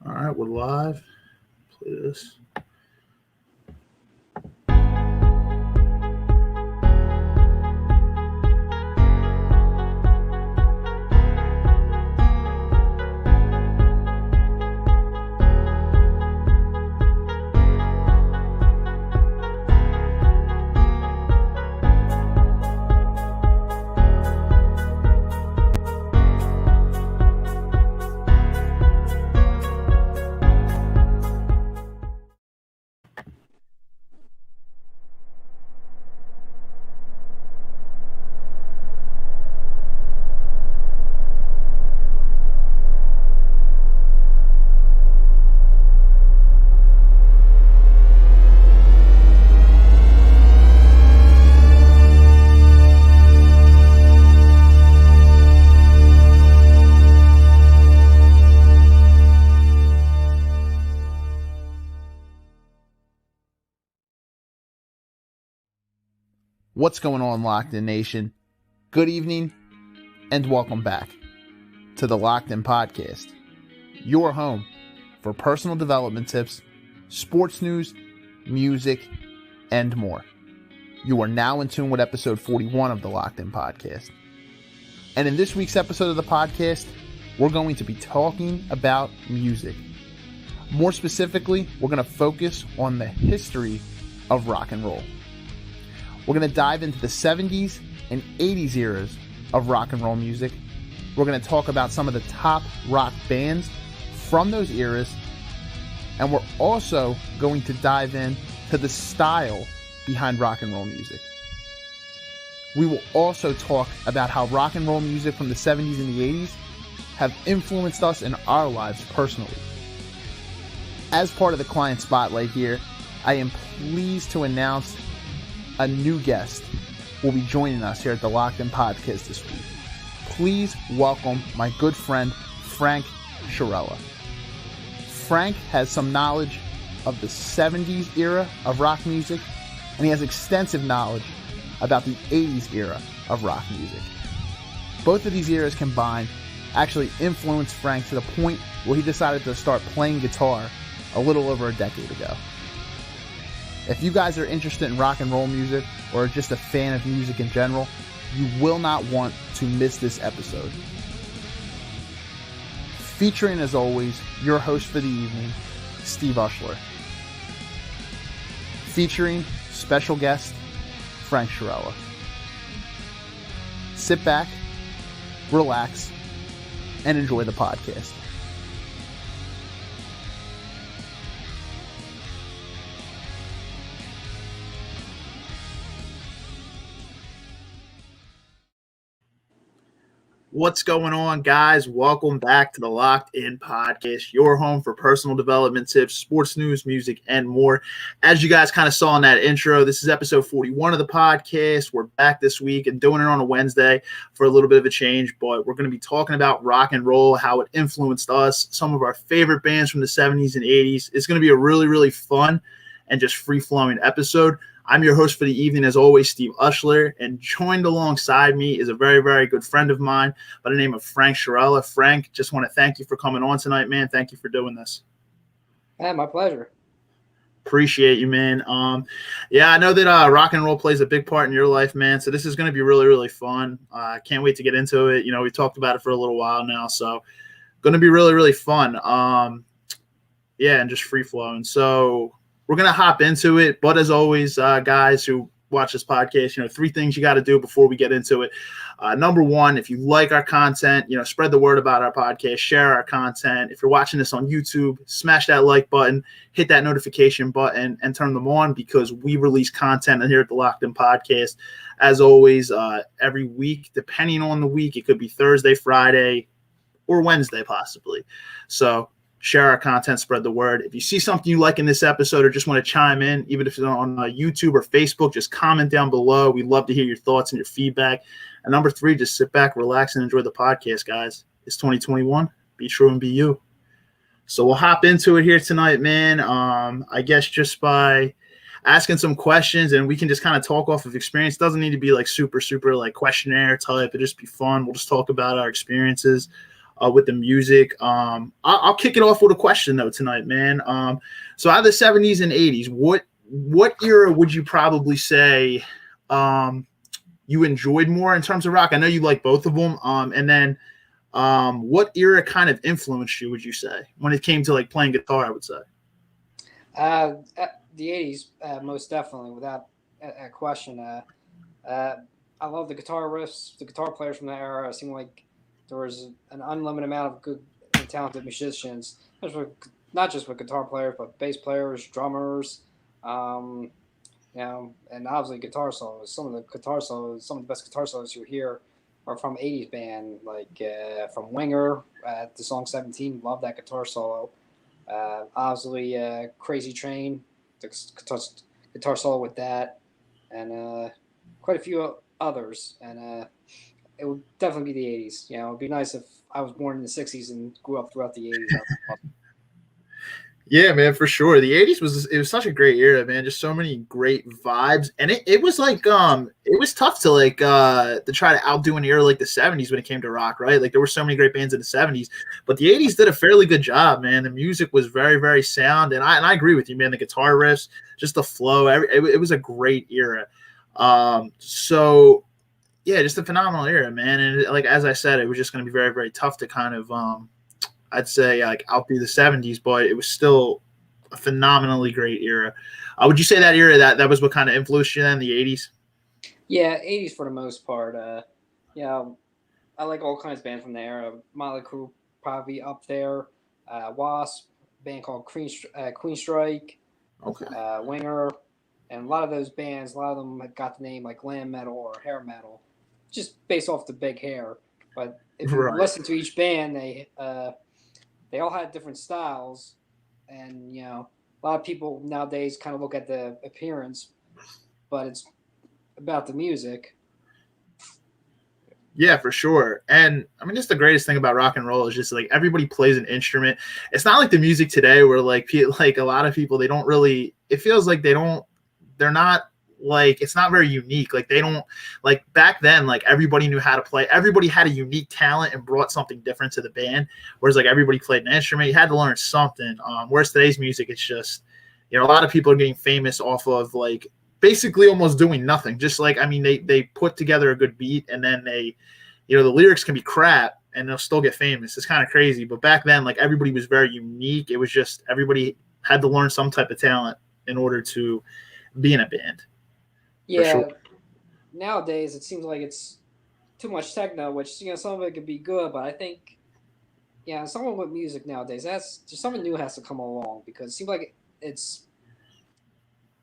All right, we're live. Play this. What's going on, Locked In Nation? Good evening and welcome back to the Locked In Podcast, your home for personal development tips, sports news, music, and more. You are now in tune with episode 41 of the Locked In Podcast. And in this week's episode of the podcast, we're going to be talking about music. More specifically, we're going to focus on the history of rock and roll. We're going to dive into the 70's and 80's eras of rock and roll music. We're going to talk about some of the top rock bands from those eras. And we're also going to dive into the style behind rock and roll music. We will also talk about how rock and roll music from the 70's and the 80's have influenced us in our lives personally. As part of the client spotlight here, I am pleased to announce a new guest will be joining us here at the Locked In Podcast this week. Please welcome my good friend, Frank Sharella. Frank has some knowledge of the 70's era of rock music, and he has extensive knowledge about the 80's era of rock music. Both of these eras combined actually influenced Frank to the point where he decided to start playing guitar a little over a decade ago. If you guys are interested in rock and roll music or just a fan of music in general, you will not want to miss this episode. Featuring, as always, your host for the evening, Steve Ushler. Featuring special guest, Frank Sharella. Sit back, relax, and enjoy the podcast. What's going on, guys? Welcome back to the Locked In Podcast, your home for personal development tips, sports news, music, and more. As you guys kind of saw in that intro, this is episode 41 of the podcast. We're back this week and doing it on a Wednesday for a little bit of a change, but we're going to be talking about rock and roll, how it influenced us, some of our favorite bands from the 70's and 80's. It's going to be a really, really fun and just free-flowing episode. I'm your host for the evening, as always, Steve Ushler, and joined alongside me is a very, very good friend of mine by the name of Frank Sharella. Frank, just want to thank you for coming on tonight, man. Thank you for doing this. Yeah, my pleasure. Appreciate you, man. I know that rock and roll plays a big part in your life, man, so this is going to be really, really fun. I can't wait to get into it. You know, we talked about it for a little while now, so going to be really, really fun. And just free-flowing. So we're going to hop into it, but as always, guys who watch this podcast, 3 things you got to do before we get into it. Number one, if you like our content, spread the word about our podcast, share our content. If you're watching this on YouTube, smash that like button, hit that notification button, and turn them on because we release content here at the Locked In Podcast. As always, every week, depending on the week, it could be Thursday, Friday, or Wednesday possibly. So share our content, spread the word. If you see something you like in this episode or just want to chime in, even if it's on YouTube or Facebook, just comment down below. We'd love to hear your thoughts and your feedback. And number 3, just sit back, relax, and enjoy the podcast, guys. It's 2021. Be true and be you. So we'll hop into it here tonight, man. I guess just by asking some questions, and we can just kind of talk off of experience. It doesn't need to be like super like questionnaire type. It just be fun. We'll just talk about our experiences. with the music. I'll kick it off with a question though tonight, man. So out of the 70s and 80s, what era would you probably say you enjoyed more in terms of rock? I know you like both of them. And then what era kind of influenced you, would you say, when it came to like playing guitar, I would say? The 80s, most definitely, without a question. I love the guitar riffs, the guitar players from that era. It seemed like there was an unlimited amount of good and talented musicians, not just with guitar players, but bass players, drummers, and obviously guitar solos. Some of the best guitar solos you hear are from 80s band, like from Winger, the song 17. Love that guitar solo. Obviously, Crazy Train, the guitar solo with that, and quite a few others. And it would definitely be the 80s. It'd be nice if I was born in the 60s and grew up throughout the 80s. Yeah, man, for sure. The 80s was such a great era, man. Just so many great vibes. And it was like it was tough to like to try to outdo an era like the 70s when it came to rock, right? Like there were so many great bands in the 70s, but the 80s did a fairly good job, man. The music was very, very sound, and I agree with you, man. The guitar riffs, just the flow, it was a great era. So yeah, just a phenomenal era, man. And like as I said, it was just going to be very, very tough to kind of I'd say like outdo the 70s, but it was still a phenomenally great era. Would you say that era that was what kind of influenced you then, the 80s? Yeah, 80s for the most part. I like all kinds of bands from the era. Motley Crue probably up there. Wasp, band called Queen Strike, Okay. Winger, and a lot of those bands, a lot of them got the name like glam metal or hair metal, just based off the big hair. But if you listen to each band, they all had different styles, and a lot of people nowadays kind of look at the appearance, but it's about the music. Yeah, for sure. And I mean, just the greatest thing about rock and roll is just like everybody plays an instrument. It's not like the music today where like a lot of people, they don't really, it feels like they're not like, it's not very unique. Like they don't, like back then, like everybody knew how to play. Everybody had a unique talent and brought something different to the band. Whereas like everybody played an instrument, you had to learn something. Whereas today's music, it's just, a lot of people are getting famous off of like basically almost doing nothing. Just like, I mean, they put together a good beat and then they, the lyrics can be crap and they'll still get famous. It's kind of crazy. But back then, like everybody was very unique. It was just, everybody had to learn some type of talent in order to be in a band. Yeah. Sure. Nowadays, it seems like it's too much techno, which, some of it could be good, but I think, someone with music nowadays, that's just something new has to come along, because it seems like it's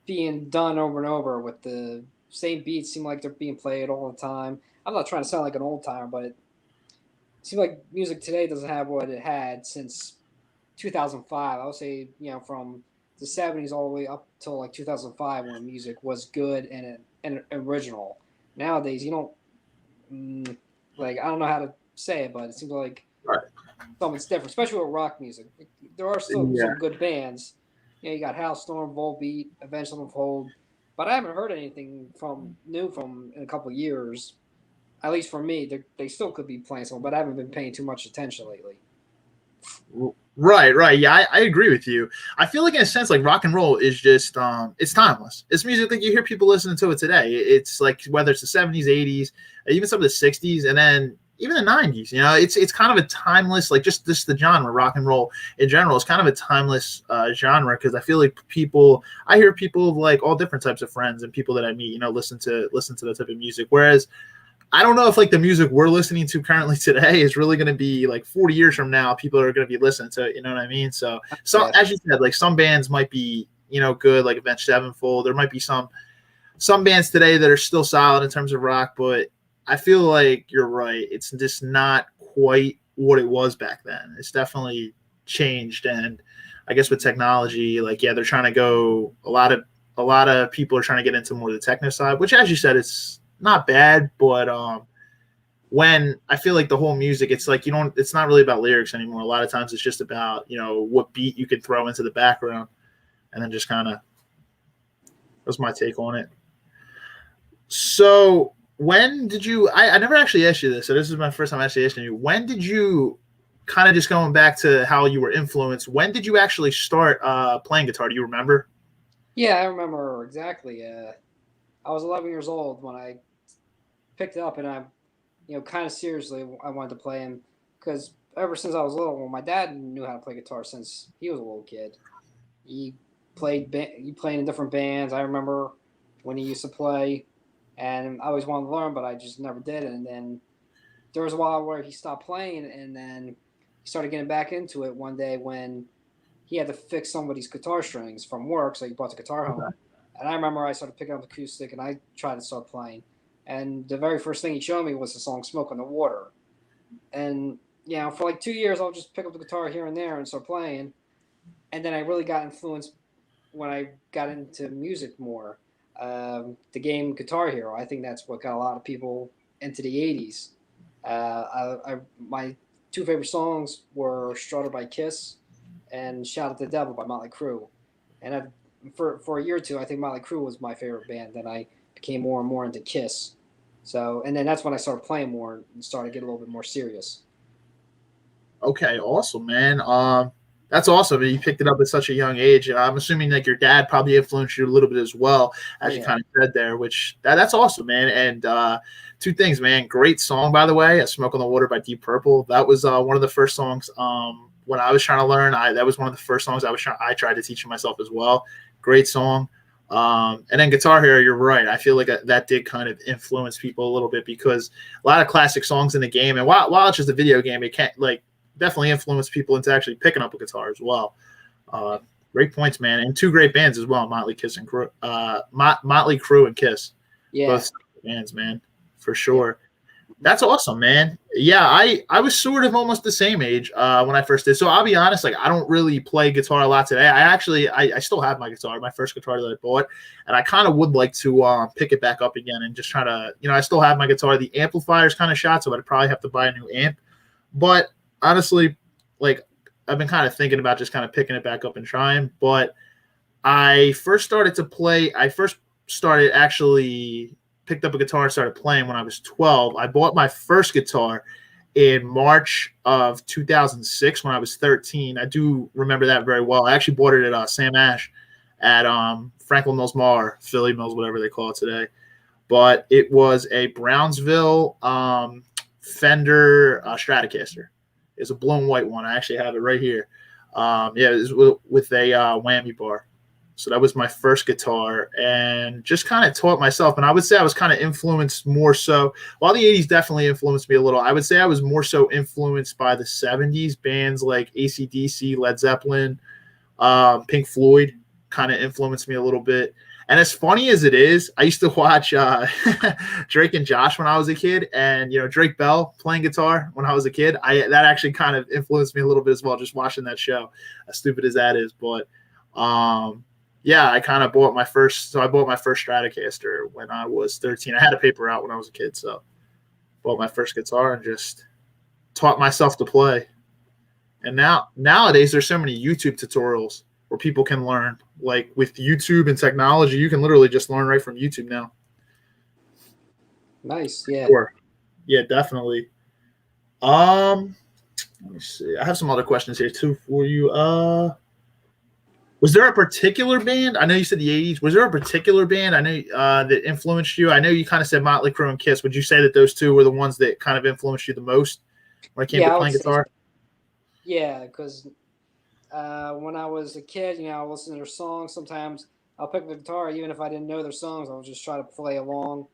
being done over and over with the same beats. Seem like they're being played all the time. I'm not trying to sound like an old timer, but it seems like music today doesn't have what it had since 2005. I would say, from the 70s all the way up till like 2005, when music was good and original. Nowadays, you don't like, I don't know how to say it, but it seems like something's different, especially with rock music. There are still some good bands. You got Hellstorm, Volbeat, Avenged Sevenfold, but I haven't heard anything new from in a couple of years. At least for me, they still could be playing something, but I haven't been paying too much attention lately. Right. Yeah, I agree with you. I feel like in a sense, like rock and roll is just, it's timeless. It's music that you hear people listening to it today. It's like, whether it's the 70s, 80s, even some of the 60s, and then even the 90s, it's kind of a timeless, like just the genre, rock and roll in general is kind of a timeless genre. Because I feel like I hear people of like all different types of friends and people that I meet, listen to that type of music. Whereas I don't know if like the music we're listening to currently today is really going to be like 40 years from now, people are going to be listening to it. You know what I mean? So as you said, like some bands might be, good, like Avenged Sevenfold. There might be some bands today that are still solid in terms of rock, but I feel like you're right. It's just not quite what it was back then. It's definitely changed. And I guess with technology, like, they're trying to go, a lot of people are trying to get into more of the techno side, which, as you said, it's not bad, but when I feel like the whole music, it's like it's not really about lyrics anymore. A lot of times it's just about what beat you can throw into the background, and then just kind of, that's my take on it. So when did you? I never actually asked you this, so this is my first time actually asking you. When did you kind of just going back to how you were influenced, when did you actually start playing guitar? Do you remember? Yeah, I remember exactly. I was 11 years old when I picked it up, and I, kind of seriously, I wanted to play him because ever since I was little, well, my dad knew how to play guitar since he was a little kid. He he played in different bands. I remember when he used to play, and I always wanted to learn, but I just never did. And then there was a while where he stopped playing, and then he started getting back into it one day when he had to fix somebody's guitar strings from work, so he brought the guitar home. And I remember I started picking up acoustic, and I tried to start playing. And the very first thing he showed me was the song "Smoke on the Water." And for like 2 years, I'll just pick up the guitar here and there and start playing. And then I really got influenced when I got into music more. The game Guitar Hero, I think that's what got a lot of people into the 80's. My two favorite songs were Strutter by Kiss and Shout at the Devil by Motley Crue. And for a year or two, I think Motley Crue was my favorite band. Then I became more and more into Kiss. So, and then that's when I started playing more and started to get a little bit more serious. Okay, awesome, man. That's awesome. You picked it up at such a young age. I'm assuming like your dad probably influenced you a little bit as well, as you kind of said there. Which that's awesome, man. And two things, man. Great song, by the way. "Smoke on the Water" by Deep Purple. That was one of the first songs when I was trying to learn. That was one of the first songs I tried to teach myself as well. Great song. And then Guitar Hero, you're right. I feel like that did kind of influence people a little bit because a lot of classic songs in the game, and while it's just a video game, it can't definitely influence people into actually picking up a guitar as well. Great points, man, and two great bands as well, Motley Crue and Kiss. Yeah, both bands, man, for sure. That's awesome, man. Yeah, I was sort of almost the same age when I first did. So I'll be honest, I don't really play guitar a lot today. I still have my guitar, my first guitar that I bought, and I kind of would like to pick it back up again and just try to, I still have my guitar. The amplifier's kind of shot, so I'd probably have to buy a new amp. But honestly, I've been kind of thinking about just kind of picking it back up and trying. But I first started actually picked up a guitar and started playing when I was 12. I bought my first guitar in March of 2006 when I was 13. I do remember that very well. I actually bought it at Sam Ash at Franklin Mills Mall, Philly Mills, whatever they call it today. But it was a Brownsville Fender Stratocaster. It's a blown white one. I actually have it right here. It was with a whammy bar. So that was my first guitar and just kind of taught myself. And I would say I was kind of influenced more so. While the 80's definitely influenced me a little, I would say I was more so influenced by the 70's bands like AC/DC, Led Zeppelin, Pink Floyd kind of influenced me a little bit. And as funny as it is, I used to watch Drake and Josh when I was a kid, and Drake Bell playing guitar when I was a kid. That actually kind of influenced me a little bit as well, just watching that show. As stupid as that is, but I kind of bought my first. So I bought my first Stratocaster when I was 13. I had a paper out when I was a kid, so bought my first guitar and just taught myself to play. And nowadays, there's so many YouTube tutorials where people can learn. Like with YouTube and technology, you can literally just learn right from YouTube now. Nice, yeah. Sure. Yeah, definitely. Let me see. I have some other questions here too for you. Was there a particular band? I know you said the 80's. Was there a particular band I know that influenced you? I know you kind of said Motley Crue and Kiss. Would you say that those two were the ones that kind of influenced you the most when it came to playing guitar? Yeah, because when I was a kid, I'll listen to their songs. Sometimes I'll pick up the guitar, even if I didn't know their songs. I'll just try to play along.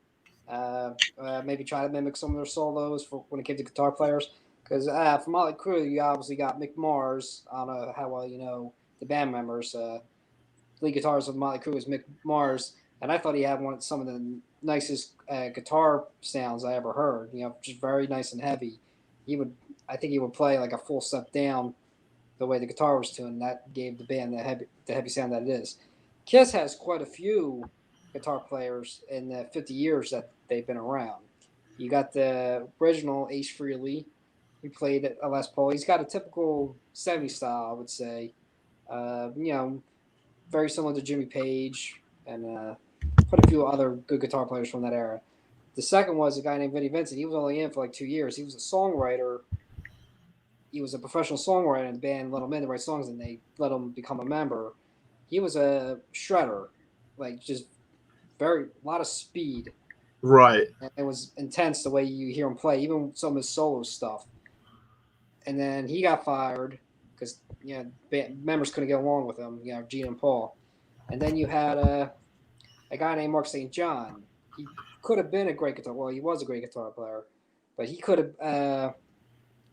Maybe try to mimic some of their solos for when it came to guitar players. Because for Motley Crue, you obviously got Mick Mars. I don't know how well you know the band members. Lead guitarist of Motley Crue is Mick Mars, and I thought he had some of the nicest guitar sounds I ever heard. Just very nice and heavy. I think he would play like a full step down the way the guitar was tuned. That gave the band the heavy sound that it is. Kiss has quite a few guitar players in the 50 years that they've been around. You got the original Ace Frehley. He played at Les Paul. He's got a typical 70s style, I would say. Very similar to Jimmy Page and quite a few other good guitar players from that era. The second was a guy named Vinnie Vincent. He was only in for like 2 years. He was a songwriter. he was a professional songwriter, and the band let him in to write songs, and they let him become a member. He was a shredder, like just a lot of speed. Right. And it was intense the way you hear him play, even some of his solo stuff. And then he got fired because members couldn't get along with him, Gene and Paul. And then you had a guy named Mark St. John. He could have been a great guitar. Well, he was a great guitar player, but he could have,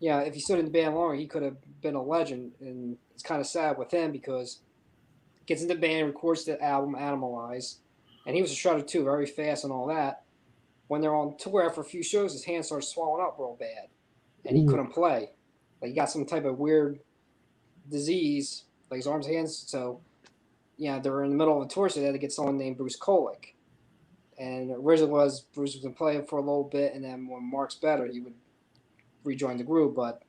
if he stood in the band longer, he could have been a legend. And it's kind of sad with him because he gets in the band, records the album Animalize, and he was a shredder too, very fast and all that. When they're on tour after a few shows, his hands started swelling up real bad, and he couldn't play. Like he got some type of weird disease, like his arms, hands. So, they were in the middle of a tour, so they had to get someone named Bruce Kolick. And originally Bruce was going to play for a little bit, and then when Mark's better, he would rejoin the group. But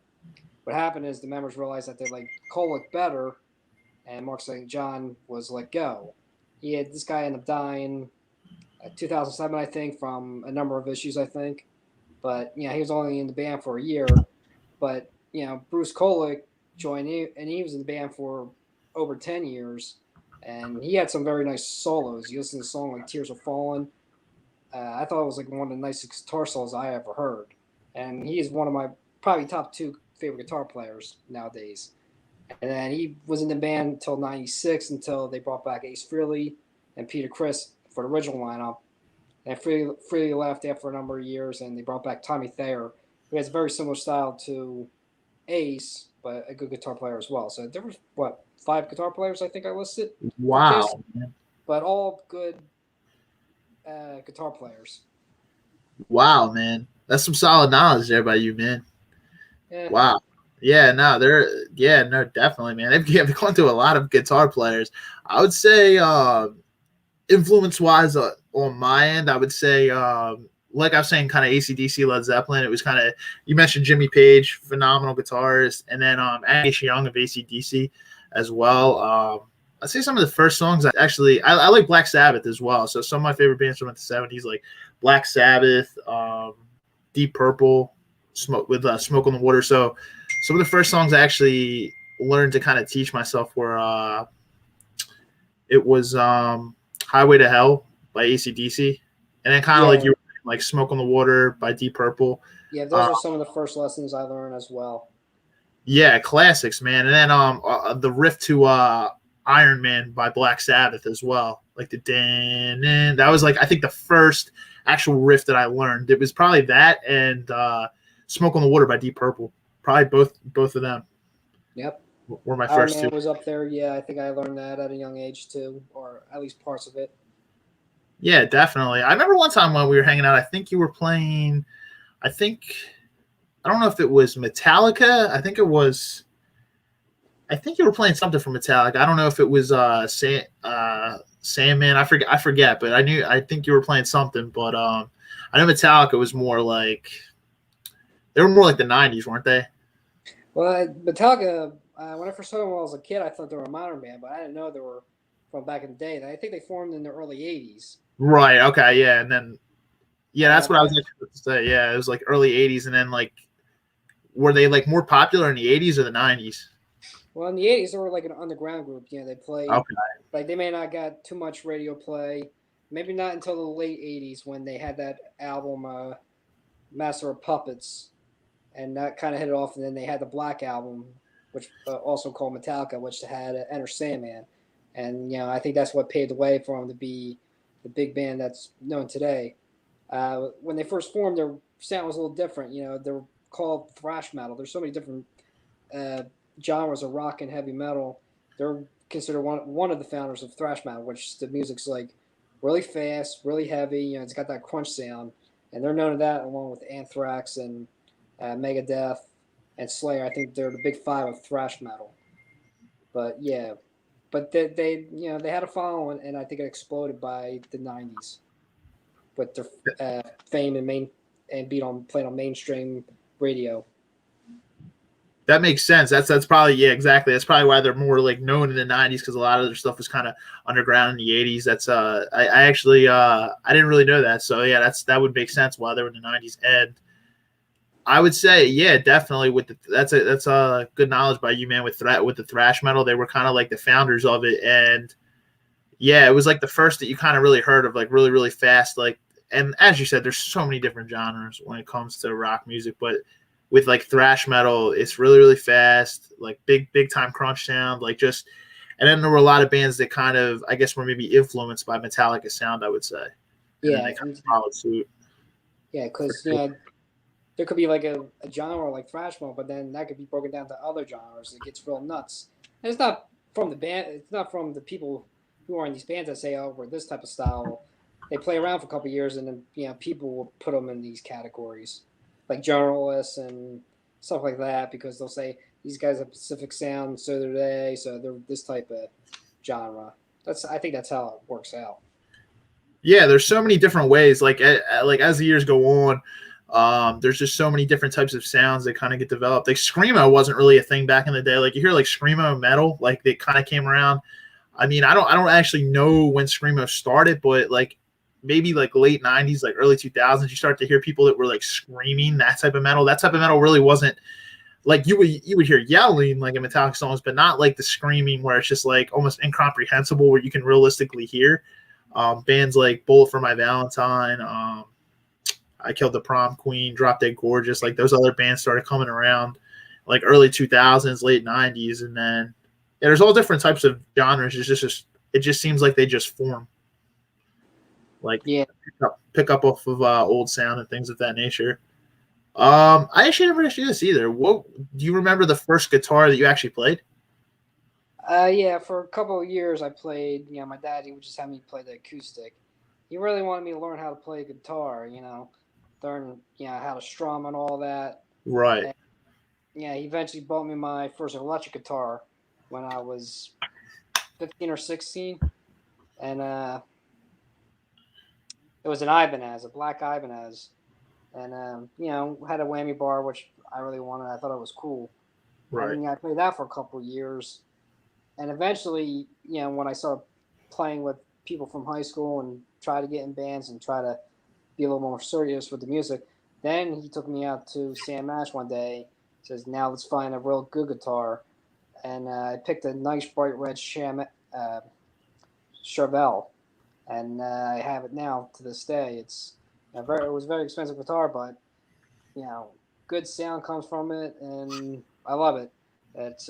what happened is the members realized that they like Kolick better, and Mark St. John was let go. This guy ended up dying 2007, I think, from a number of issues, I think. But, he was only in the band for a year. But, Bruce Kolick joined, and he was in the band for over 10 years. And he had some very nice solos. You listen to a song like Tears Are Falling. I thought it was like one of the nicest guitar solos I ever heard. And he is one of my probably top 2 favorite guitar players nowadays. And then he was in the band until 96, until they brought back Ace Frehley and Peter Criss for the original lineup. And Frehley left after a number of years, and they brought back Tommy Thayer, who has a very similar style to Ace, but a good guitar player as well. So there were, 5 guitar players I think I listed? Wow. But all good guitar players. Wow, man. That's some solid knowledge there by you, man. Yeah. Wow. Yeah, no, definitely, man. They've gone through a lot of guitar players. I would say influence-wise on my end, I would say, like I was saying, kind of AC/DC, Led Zeppelin. It was kind of, you mentioned Jimmy Page, phenomenal guitarist, and then Angus Young of AC/DC as well. I'd say some of the first songs, I like Black Sabbath as well. So some of my favorite bands from the 70s, like Black Sabbath, Deep Purple, Smoke on the Water. So some of the first songs I actually learned to kind of teach myself were it was Highway to Hell by AC/DC, and then kind of like you were saying, like Smoke on the Water by Deep Purple. Yeah, those are some of the first lessons I learned as well. Yeah, classics, man. And then the riff to Iron Man by Black Sabbath as well, like the dan. That was like, I think, the first actual riff that I learned. It was probably that and Smoke on the Water by Deep Purple. Probably both of them. Yep. Were my Iron first Man 2. was up there. Yeah, I think I learned that at a young age too, or at least parts of it. Yeah, definitely. I remember one time when we were hanging out, I think you were playing, I don't know if it was Metallica. I think you were playing something from Metallica. I don't know if it was Sandman. I forget, but I think you were playing something, but I know Metallica was more like, they were more like the 90s, weren't they? Well, Metallica, when I first saw them when I was a kid, I thought they were a modern band, but I didn't know they were from back in the day. I think they formed in the early 80s. Right, okay, yeah, and then, that's what I was actually about to say. Yeah, it was like early 80s, and then like, were they like more popular in the 80s or the 90s? Well, in the 80s, they were like an underground group. They played, like they may not got too much radio play, maybe not until the late 80s when they had that album, Master of Puppets, and that kind of hit it off. And then they had the Black Album, which also called Metallica, which had Enter Sandman. And, I think that's what paved the way for them to be the big band that's known today. When they first formed, their sound was a little different. They were called thrash metal. There's so many different genres of rock and heavy metal. They're considered one of the founders of thrash metal, which the music's like really fast, really heavy. It's got that crunch sound, and they're known for that along with Anthrax and Megadeth and Slayer. I think they're the big 5 of thrash metal. But they had a following, and I think it exploded by the 90s with their fame and played on mainstream radio. That makes sense. That's probably, exactly. That's probably why they're more like known in the 90s, because a lot of their stuff was kind of underground in the 80s. That's I actually I didn't really know that. So yeah, that would make sense why they were in the 90s. And I would say, yeah, definitely. That's a good knowledge by you, man. With the thrash metal, they were kind of like the founders of it, and yeah, it was like the first that you kind of really heard of, like really really fast, like. And as you said, there's so many different genres when it comes to rock music, but with like thrash metal, it's really really fast, like big time crunch sound, like just. And then there were a lot of bands that kind of, I guess, were maybe influenced by Metallica sound, I would say. And then they kind of followed suit. Yeah, because there could be like a genre like thrash metal, but then that could be broken down to other genres. It gets real nuts. And it's not from the band. It's not from the people who are in these bands that say, "Oh, we're this type of style." They play around for a couple of years, and then people will put them in these categories, like journalists and stuff like that, because they'll say these guys have Pacific sound, so do they. So they're this type of genre. I think that's how it works out. Yeah, there's so many different ways. Like as the years go on, there's just so many different types of sounds that kind of get developed. Like screamo wasn't really a thing back in the day. Like you hear like screamo metal, like they kind of came around. I mean, I don't actually know when screamo started, but like maybe like late 90s, like early 2000s, you start to hear people that were like screaming that type of metal. That type of metal really wasn't like you would hear yelling like in Metallica songs, but not like the screaming where it's just like almost incomprehensible where you can realistically hear. Bands like Bullet for My Valentine, I Killed the Prom Queen, Drop Dead Gorgeous, like those other bands started coming around like early 2000s, late 90s, and then there's all different types of genres. It just seems like they just form. Like pick up off of old sound and things of that nature. I actually never asked you this either. What do you remember the first guitar that you actually played? Yeah, for a couple of years I played. My dad, he would just have me play the acoustic. He really wanted me to learn how to play guitar. Learn how to strum and all that. Right. And, he eventually bought me my first electric guitar when I was 15 or 16, and it was an Ibanez, a black Ibanez, and had a whammy bar, which I really wanted. I thought it was cool. Right. And I played that for a couple of years, and eventually, when I started playing with people from high school and try to get in bands and try to be a little more serious with the music, then he took me out to Sam Ash one day. Says, "Now let's find a real good guitar," and I picked a nice bright red Chevelle. And I have it now to this day. It was a very expensive guitar, but good sound comes from it, and I love it. It's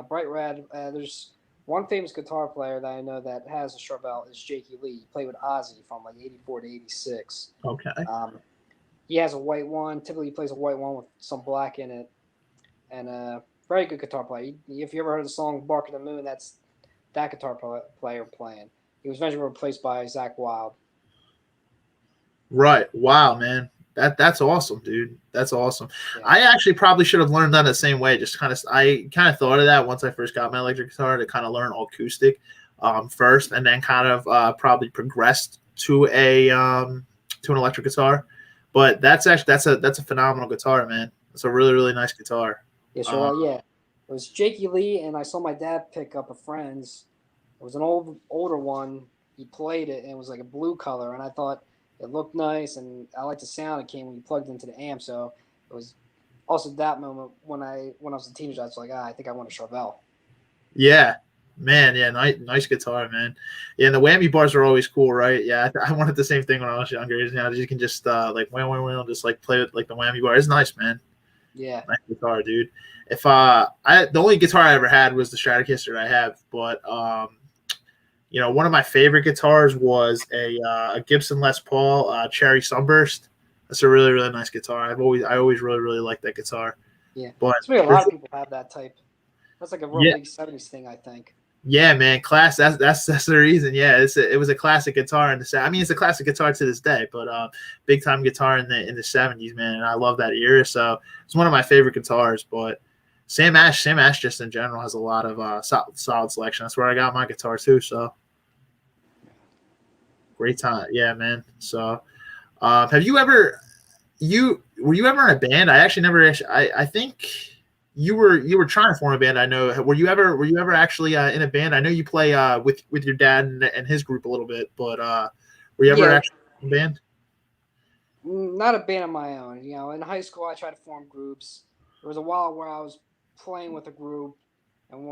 bright red. There's one famous guitar player that I know that has a Chevelle is Jakey Lee. He played with Ozzy from like '84 to '86. Okay. He has a white one. Typically, he plays a white one with some black in it, and very good guitar player. If you ever heard the song "Bark at the Moon," that's that guitar player playing. He was eventually replaced by Zakk Wylde. Right. Wow, man. That's awesome, dude. That's awesome. Yeah. I actually probably should have learned that the same way. I kind of thought of that once I first got my electric guitar to kind of learn acoustic first, and then kind of probably progressed to an electric guitar. But that's a phenomenal guitar, man. It's a really really nice guitar. Yeah, sure. It was Jakey Lee, and I saw my dad pick up a friend's. It was an older one. He played it, and it was like a blue color, and I thought it looked nice, and I liked the sound it came when you plugged into the amp. So it was also that moment when I was a teenager. I was like, I think I want a Chevelle. Yeah, man. Yeah, nice guitar, man. Yeah, and the whammy bars are always cool, right? Yeah, I wanted the same thing when I was younger. Now you can just like just like play with like the whammy bar. It's nice, man. Yeah, nice guitar, dude. If the only guitar I ever had was the Stratocaster I have, but one of my favorite guitars was a Gibson Les Paul Cherry Sunburst. That's a really really nice guitar. I always really really liked that guitar. Yeah, but a lot of people have that type. That's like a real big 70's thing, I think. Yeah, man, class. That's the reason. Yeah, it was a classic guitar in the. I mean, it's a classic guitar to this day, but big time guitar in the 70's, man. And I love that era, so it's one of my favorite guitars. But Sam Ash just in general has a lot of solid selection. That's where I got my guitar too. So great time, yeah, man. So were you ever in a band? I actually never. I think. You were trying to form a band. I know. Were you ever actually in a band? I know you play with your dad and his group a little bit, but were you ever actually in a band? Not a band of my own. In high school, I tried to form groups. There was a while where I was playing with a group, and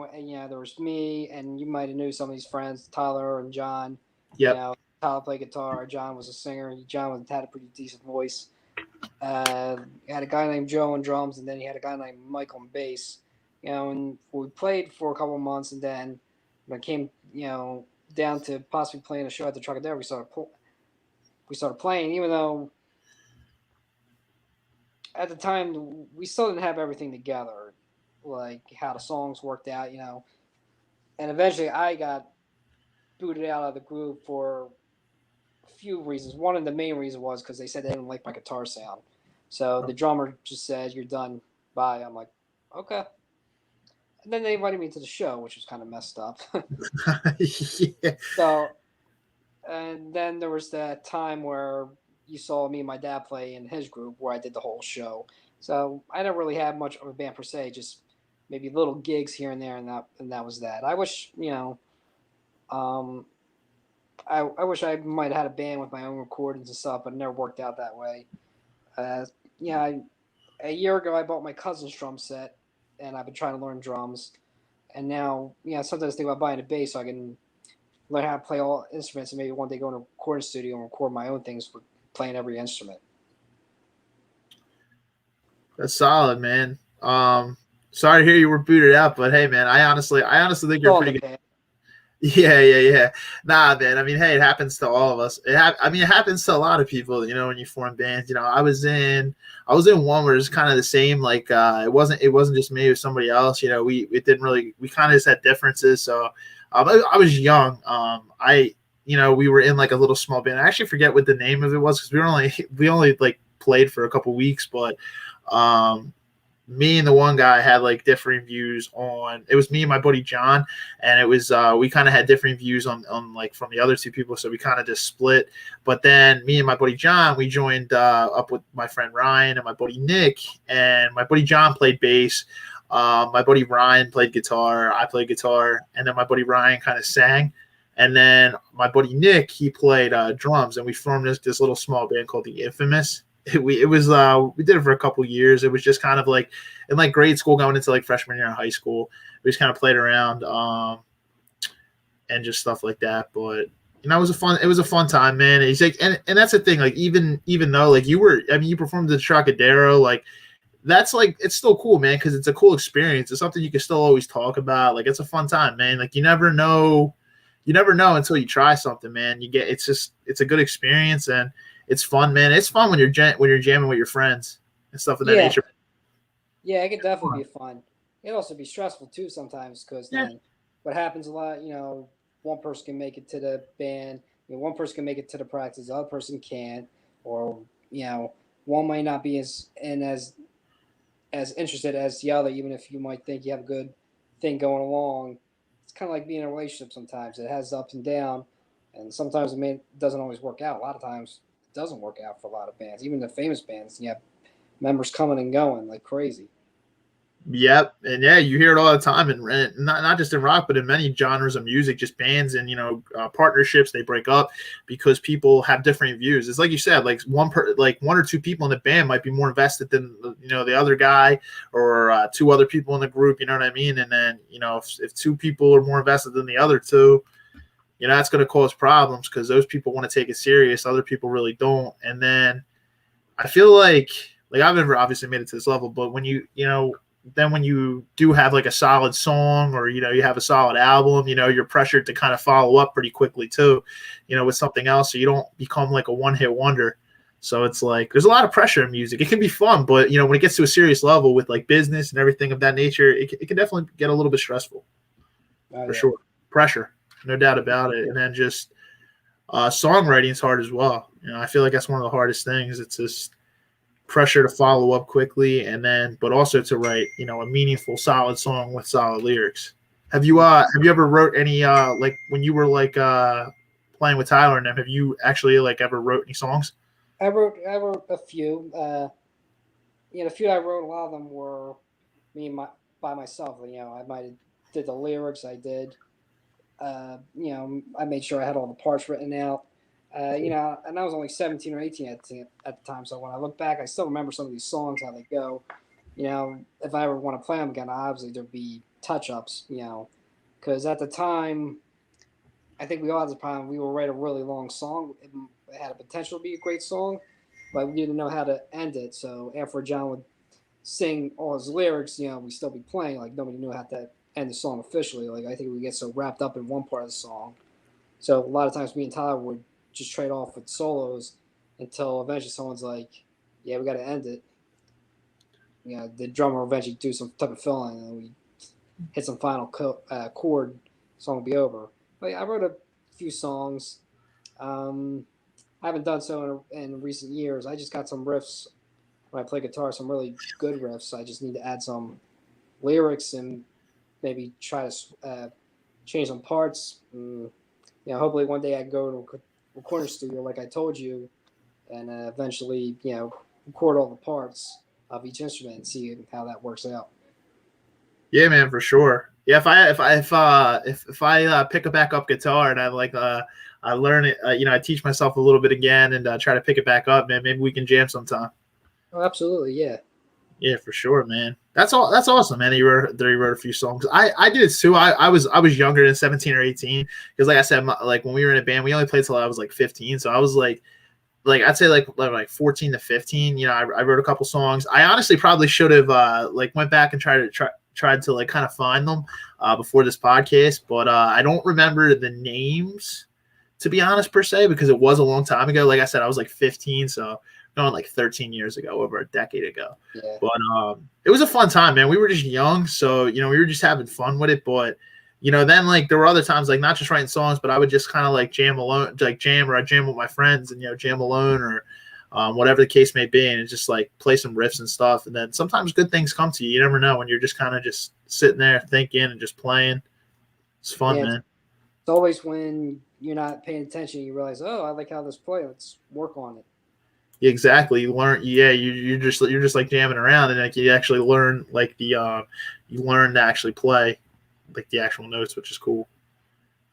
there was me, and you might have knew some of these friends, Tyler and John. Yep. Tyler played guitar. John was a singer. John had a pretty decent voice. He had a guy named Joe on drums, and then he had a guy named Michael on bass. And we played for a couple of months, and then when it came, down to possibly playing a show at the Trocadero, we started playing, even though at the time we still didn't have everything together, like how the songs worked out, And eventually, I got booted out of the group for a few reasons. One of the main reasons was because they said they didn't like my guitar sound. So the drummer just said, "You're done. Bye." I'm like, "Okay." And then they invited me to the show, which was kind of messed up. Yeah. So, and then there was that time where you saw me and my dad play in his group where I did the whole show. So I never really had much of a band per se, just maybe little gigs here and there, and that was that. I wish, I wish I might have had a band with my own recordings and stuff, but it never worked out that way. A year ago I bought my cousin's drum set, and I've been trying to learn drums. And now, sometimes I think about buying a bass so I can learn how to play all instruments, and maybe one day go in a recording studio and record my own things for playing every instrument. That's solid, man. Sorry to hear you were booted out, but hey, man, I honestly think you're pretty good. Yeah. Nah, man. I mean, hey, it happens to all of us. It happens to a lot of people. When you form bands. I was in one where it's kind of the same. Like, it wasn't just me. It was somebody else. We kind of just had differences. So, I was young. We were in like a little small band. I actually forget what the name of it was because we only like played for a couple weeks, but me and the one guy had like differing views on. It was me and my buddy John, and it was we kind of had differing views on like from the other two people, so we kind of just split. But then me and my buddy John, we joined up with my friend Ryan and my buddy Nick, and my buddy John played bass. My buddy Ryan played guitar. I played guitar, and then my buddy Ryan kind of sang. And then my buddy Nick, he played drums, and we formed this little small band called the Infamous. We did it for a couple years. It was just kind of like in like grade school going into like freshman year in high school. We just kind of played around and just stuff like that. But it was a fun time, man. And he's like, and that's the thing. Like even though like you performed at the Trocadero, like that's like it's still cool, man, because it's a cool experience. It's something you can still always talk about. Like it's a fun time, man. Like you never know until you try something, man. It's a good experience and it's fun, man. It's fun when you're jamming with your friends and stuff of that nature. Yeah, it could definitely be fun. It'd also be stressful too sometimes because then what happens a lot, one person can make it to the band, one person can make it to the practice, the other person can't, or one might not be as interested as the other, even if you might think you have a good thing going along. It's kind of like being in a relationship sometimes. It has ups and downs, and sometimes it doesn't always work out. A lot of times it doesn't work out for a lot of bands. Even the famous bands, you have members coming and going like crazy. Yep, and yeah, you hear it all the time, and not just in rock, but in many genres of music. Just bands and partnerships, they break up because people have different views. It's like you said, like one or two people in the band might be more invested than the other guy, or two other people in the group. You know what I mean? And then if two people are more invested than the other two, that's going to cause problems because those people want to take it serious, other people really don't. And then I feel like I've never obviously made it to this level, but when then when you do have like a solid song or, you have a solid album, you're pressured to kind of follow up pretty quickly too, with something else. So you don't become like a one-hit wonder. So it's like, there's a lot of pressure in music. It can be fun, but when it gets to a serious level with like business and everything of that nature, it can definitely get a little bit stressful for sure. Pressure, no doubt about it. And then just songwriting is hard as well. I feel like that's one of the hardest things. It's just pressure to follow up quickly, but also to write, a meaningful, solid song with solid lyrics. Have you ever wrote any like when you were like playing with Tyler and them? Have you actually like ever wrote any songs? I wrote a few. The few I wrote, a lot of them were by myself. I might have did the lyrics. I did. I made sure I had all the parts written out. And I was only 17 or 18 at the time. So when I look back, I still remember some of these songs, how they go. If I ever want to play them again, obviously there'd be touch-ups, because at the time, I think we all had the problem. We would write a really long song. It had a potential to be a great song, but we didn't know how to end it. So after John would sing all his lyrics, we'd still be playing. Like nobody knew how to end the song officially. Like I think we get so wrapped up in one part of the song. So a lot of times me and Tyler would just trade off with solos until eventually someone's like, "Yeah, we got to end it." The drummer will eventually do some type of filling, and we hit some final chord. Song will be over. But yeah, I wrote a few songs. I haven't done so in recent years. I just got some riffs when I play guitar, some really good riffs. I just need to add some lyrics and maybe try to change some parts. Hopefully one day I can go to a recording studio like I told you, and eventually, record all the parts of each instrument and see how that works out. Yeah, man, for sure. Yeah, if I pick a back up guitar and I learn it, I teach myself a little bit again and try to pick it back up, man. Maybe we can jam sometime. Oh, absolutely, yeah. Yeah, for sure, man. That's all. That's awesome, man. He wrote a few songs. I did it too. I was younger than 17 or 18 because, like I said, like when we were in a band, we only played till I was like 15. So I was like I'd say like 14 to 15. I wrote a couple songs. I honestly probably should have went back and tried to like kind of find them before this podcast, but I don't remember the names, to be honest, per se, because it was a long time ago. Like I said, I was like 15, so going like 13 years ago, over a decade ago. Yeah. But it was a fun time, man. We were just young, so we were just having fun with it. But then like there were other times, like not just writing songs, but I would just kind of like jam alone, like jam, or I jam with my friends and jam alone, or whatever the case may be, and just like play some riffs and stuff. And then sometimes good things come to you. You never know when you're just kind of just sitting there thinking and just playing. It's fun, man. It's always when you're not paying attention, you realize, oh, I like how this plays. Let's work on it. Exactly. You learn. Yeah, you're just like jamming around, and like you actually learn like you learn to actually play like the actual notes, which is cool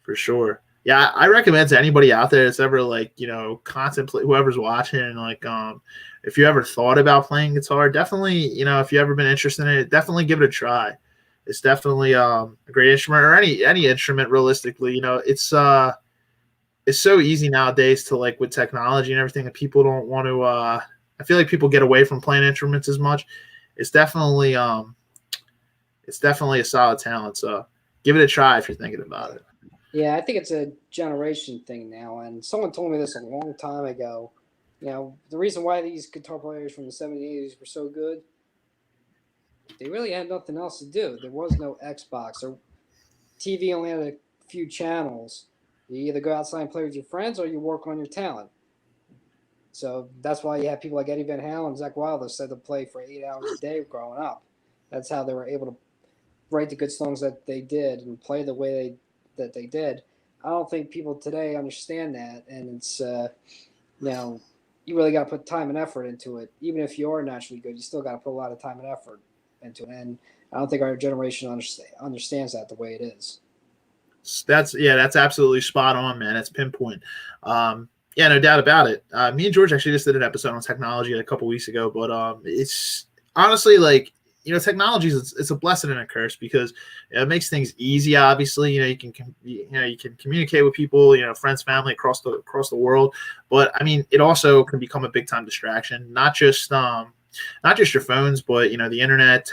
for sure. Yeah, I recommend to anybody out there that's ever like, contemplate, whoever's watching, like, if you ever thought about playing guitar, definitely, if you ever been interested in it, definitely give it a try. It's definitely a great instrument, or any instrument realistically. It's so easy nowadays to, like, with technology and everything, that people don't want to, I feel like people get away from playing instruments as much. It's definitely a solid talent. So give it a try if you're thinking about it. Yeah, I think it's a generation thing now, and someone told me this a long time ago. The reason why these guitar players from the 70s, 80s were so good, they really had nothing else to do. There was no Xbox, or TV only had a few channels. You either go outside and play with your friends, or you work on your talent. So that's why you have people like Eddie Van Halen and Zakk Wylde said to play for 8 hours a day growing up. That's how they were able to write the good songs that they did and play the way that they did. I don't think people today understand that, and it's you really got to put time and effort into it. Even if you are naturally good, you still got to put a lot of time and effort into it, and I don't think our generation understands that the way it is. That's absolutely spot on, man. That's pinpoint. Yeah, no doubt about it. Me and George actually just did an episode on technology a couple weeks ago, but it's honestly like, technology it's a blessing and a curse, because it makes things easy. Obviously, you can communicate with people, friends, family across the world. But I mean, it also can become a big time distraction. Not just your phones, but the internet,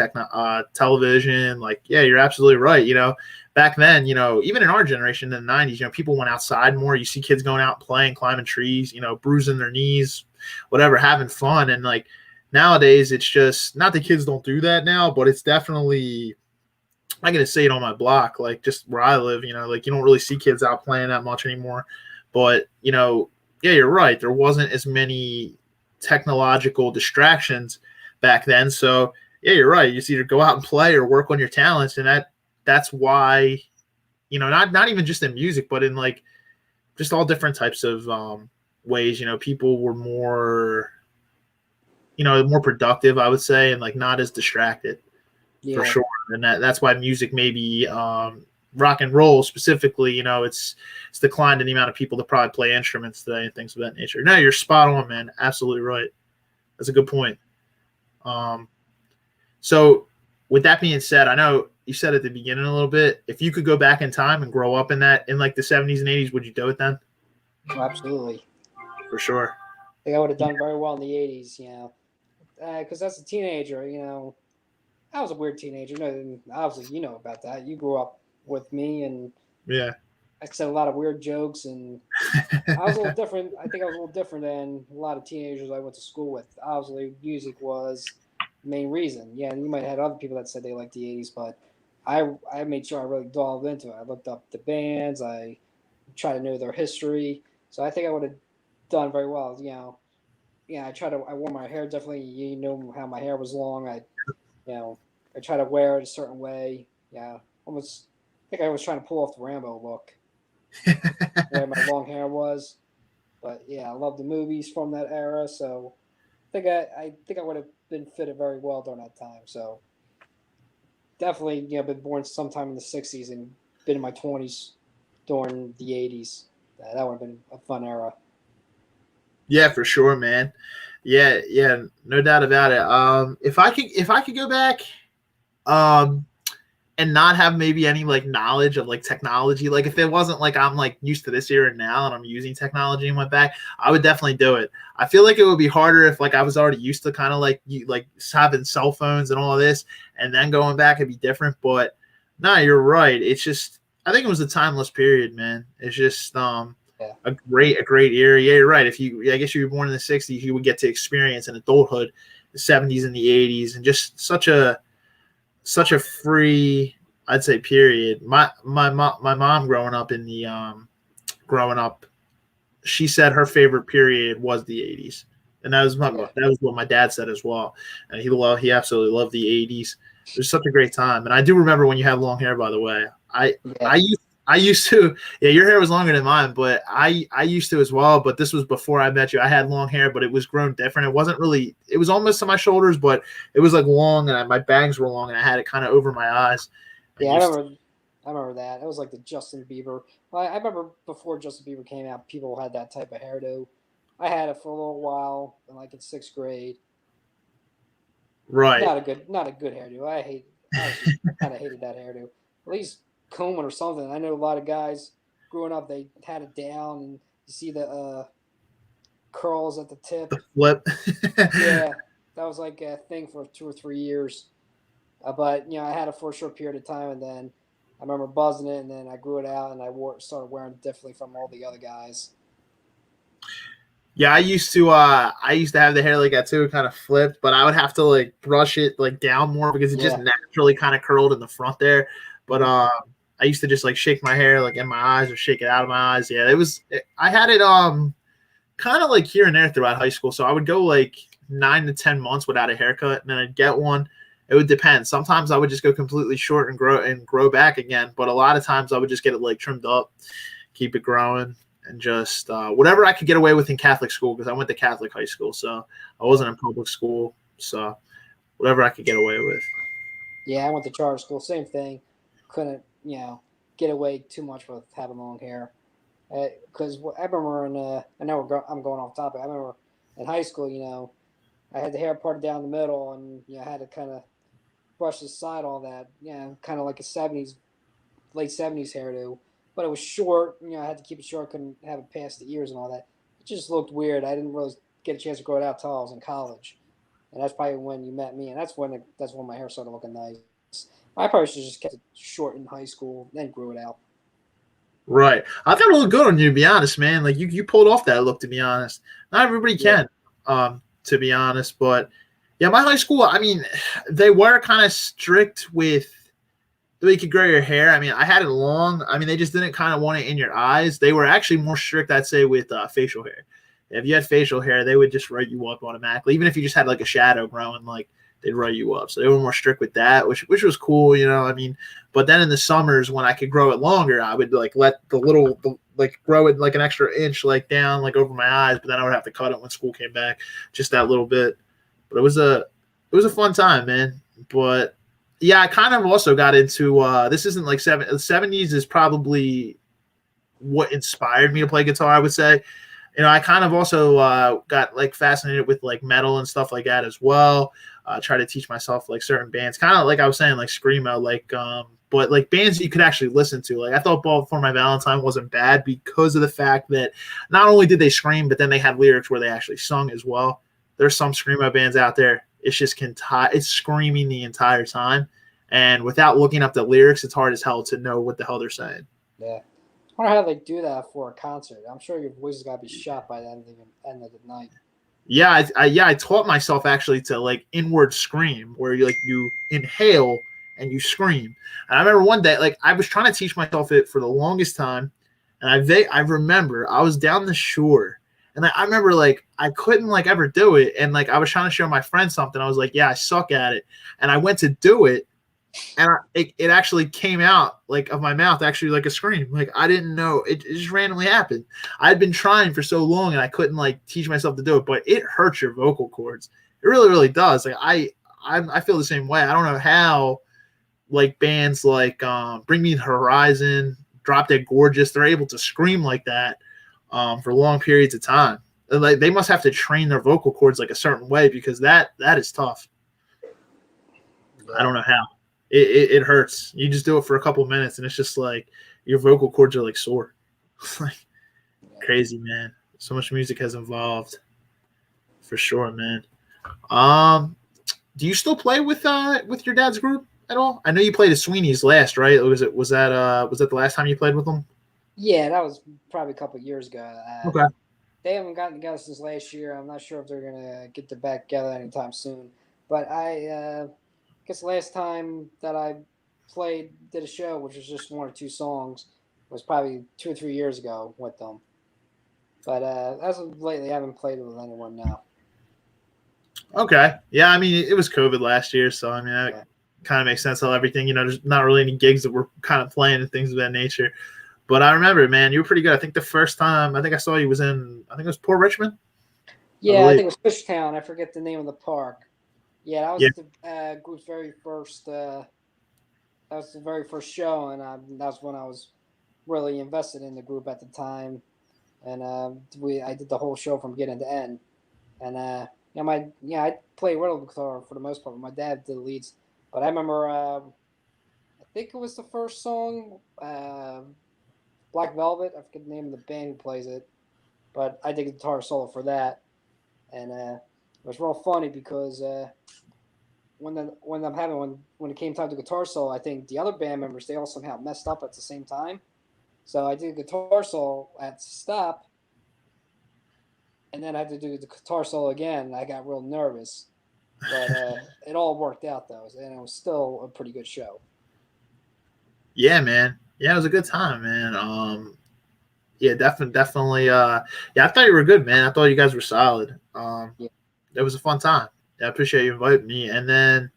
television. Like, yeah, you're absolutely right. Back then, even in our generation in the 90s, people went outside more. You see kids going out and playing, climbing trees, bruising their knees, whatever, having fun, and like. Nowadays, it's just not that kids don't do that now, but it's definitely, I'm going to say it on my block, like just where I live, like you don't really see kids out playing that much anymore. But, yeah, you're right. There wasn't as many technological distractions back then. So, yeah, you're right. You just either go out and play or work on your talents. And that's why, not even just in music, but in like just all different types of ways, people were more productive, I would say, and like not as distracted, for sure. And that's why music maybe rock and roll specifically, it's declined in the amount of people that probably play instruments today and things of that nature. No, you're spot on, man. Absolutely right. That's a good point. So with that being said, I know you said at the beginning a little bit, if you could go back in time and grow up in like the 70s and 80s, would you do it then? Oh, absolutely. For sure. I think I would have done very well in the 80s, because as a teenager, I was a weird teenager. Obviously, you know about that. You grew up with me, and yeah, I said a lot of weird jokes, and I was a little different. I think I was a little different than a lot of teenagers I went to school with. Obviously, music was the main reason. Yeah, and you might have had other people that said they liked the 80s, but I made sure I really delved into it. I looked up the bands. I tried to know their history. So I think I would have done very well. I wore my hair differently. You know how my hair was long. I try to wear it a certain way. Yeah, I think I was trying to pull off the Rambo look, where my long hair was. But yeah, I love the movies from that era. So I think I would have been fitted very well during that time. So definitely, been born sometime in the 60s and been in my 20s during the 80s. That would have been a fun era. Yeah, for sure, man. Yeah, no doubt about it. If I could go back, and not have maybe any like knowledge of like technology, like if it wasn't like I'm like used to this era now and I'm using technology and went back, I would definitely do it. I feel like it would be harder if like I was already used to kind of like having cell phones and all of this, and then going back it'd be different. But no, you're right. It's just I think it was a timeless period, man. It's just a great era. Yeah, you're right. I guess you were born in the 60s, you would get to experience in adulthood the 70s and the 80s, and just such a free, I'd say, period. My mom growing up, she said her favorite period was the 80s, and that was what my dad said as well. And he absolutely loved the 80s. It was such a great time. And I do remember when you had long hair, by the way. I used to, yeah, your hair was longer than mine, but I used to as well. But this was before I met you. I had long hair, but it was grown different. It was almost to my shoulders, but it was like long, and my bangs were long, and I had it kind of over my eyes. Yeah, I remember that. It was like the Justin Bieber. Well, I remember before Justin Bieber came out, people had that type of hairdo. I had it for a little while, like in 6th grade. Right. Not a good hairdo. I kind of hated that hairdo. At least combing or something. I know a lot of guys growing up, they had it down, and you see the curls at the tip. The flip. Yeah, that was like a thing for 2 or 3 years. But I had it for a short period of time, and then I remember buzzing it, and then I grew it out, and I started wearing it differently from all the other guys. Yeah, I used to have the hair like that too, kind of flipped, but I would have to like brush it like down more because it just naturally kind of curled in the front there. But I used to just like shake my hair like in my eyes or shake it out of my eyes. Yeah, I had it kind of like here and there throughout high school. So I would go like 9 to 10 months without a haircut, and then I'd get one. It would depend. Sometimes I would just go completely short and grow back again. But a lot of times I would just get it like trimmed up, keep it growing, and just whatever I could get away with in Catholic school, because I went to Catholic high school, so I wasn't in public school. So whatever I could get away with. Yeah, I went to charter school. Same thing. Couldn't get away too much with having long hair. Because I remember I know I'm going off topic. I remember in high school, I had the hair parted down the middle, and I had to kind of brush aside all that. Kind of like a late 70s hairdo. But it was short. I had to keep it short. Couldn't have it past the ears and all that. It just looked weird. I didn't really get a chance to grow it out until I was in college. And that's probably when you met me. And that's when my hair started looking nice. I probably should have just kept it short in high school, then grew it out. Right. I thought it looked good on you, to be honest, man. Like you pulled off that look, to be honest. Not everybody can, to be honest. But yeah, my high school, I mean, they were kind of strict with the way you could grow your hair. I mean, I had it long. I mean, they just didn't kind of want it in your eyes. They were actually more strict, I'd say, with facial hair. If you had facial hair, they would just write you up automatically. Even if you just had like a shadow growing, like they'd write you up. So they were more strict with that, which was cool, I mean. But then in the summers when I could grow it longer, I would like let grow it like an extra inch like down like over my eyes. But then I would have to cut it when school came back, just that little bit. But it was a fun time, man. But Yeah, I kind of also got into this isn't like 70s is probably what inspired me to play guitar, I would say. I kind of also got like fascinated with like metal and stuff like that as well. Try to teach myself like certain bands, kind of like I was saying, like screamo, like but like bands that you could actually listen to. Like I thought Ball for My Valentine wasn't bad because of the fact that not only did they scream, but then they had lyrics where they actually sung as well. There's some screamo bands out there. It's just it's screaming the entire time, and without looking up the lyrics, it's hard as hell to know what the hell they're saying. Yeah. I wonder how they do that for a concert. I'm sure your voice has got to be shot by the end of the night. Yeah, I taught myself actually to like inward scream, where you inhale and you scream. And I remember one day, like I was trying to teach myself it for the longest time, and I remember I was down the shore, and I remember like I couldn't like ever do it, and like I was trying to show my friend something. I was like, yeah, I suck at it, and I went to do it. And it actually came out like of my mouth, actually like a scream. Like I didn't know it just randomly happened. I'd been trying for so long and I couldn't like teach myself to do it, but it hurts your vocal cords. It really, really does. Like I feel the same way. I don't know how like bands like Bring Me the Horizon, Drop Dead Gorgeous, they're able to scream like that for long periods of time. Like they must have to train their vocal cords like a certain way because that is tough. Yeah. I don't know how. It hurts. You just do it for a couple of minutes, and it's just like your vocal cords are like sore. Like crazy, man. So much music has evolved, for sure, man. Do you still play with your dad's group at all? I know you played at Sweeney's last, right? Was that the last time you played with them? Yeah, that was probably a couple of years ago. Okay. They haven't gotten together since last year. I'm not sure if they're gonna get back together anytime soon. But I guess the last time that I did a show, which was just one or two songs, was probably 2 or 3 years ago with them. But as of lately, I haven't played with anyone now. Okay. Yeah, I mean, it was COVID last year, so I mean, that kind of makes sense how everything, there's not really any gigs that we're kind of playing and things of that nature. But I remember, man, you were pretty good. I think the first time I saw you was in, it was Port Richmond. Yeah, I think it was Fishtown. I forget the name of the park. Yeah, that was the group's very first. That was the very first show, and that's when I was really invested in the group at the time. And I did the whole show from beginning to end. And I play rhythm guitar for the most part. My dad did the leads, but I remember I think it was the first song, Black Velvet. I forget the name of the band who plays it, but I did a guitar solo for that, and it was real funny because when it came time to guitar solo, I think the other band members, they all somehow messed up at the same time. So I did a guitar solo at stop, and then I had to do the guitar solo again. And I got real nervous, but it all worked out though, and it was still a pretty good show. Yeah, man. Yeah, it was a good time, man. Yeah, definitely. Yeah, I thought you were good, man. I thought you guys were solid. It was a fun time. Yeah, I appreciate you inviting me. And then,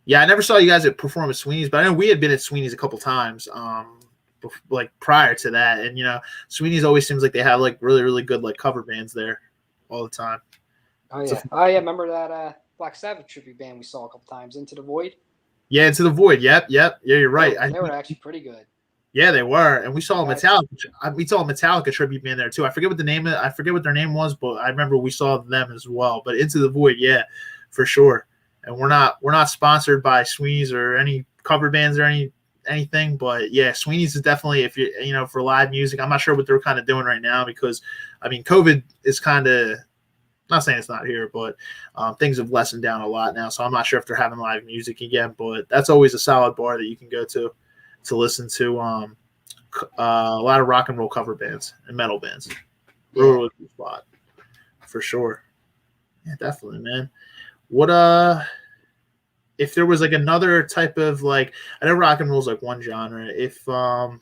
yeah, I never saw you guys perform at Sweeney's, but I know we had been at Sweeney's a couple times, like prior to that. And Sweeney's always seems like they have like really, really good like cover bands there all the time. Oh yeah, yeah. Remember that Black Sabbath tribute band we saw a couple times, Into the Void? Yeah, Into the Void. Yep. Yeah, you're right. They were actually pretty good. Yeah, they were, and we saw a Metallica tribute band there too. I forget what their name was, but I remember we saw them as well. But Into the Void, yeah, for sure. And we're not sponsored by Sweeney's or any cover bands or anything, but yeah, Sweeney's is definitely, if you for live music. I'm not sure what they're kind of doing right now because I mean COVID is kind of, not saying it's not here, but things have lessened down a lot now. So I'm not sure if they're having live music again, but that's always a solid bar that you can go to listen to a lot of rock and roll cover bands and metal bands. Really cool spot for sure. Yeah, definitely, man. What if there was like another type of like, I know rock and roll is like one genre. If you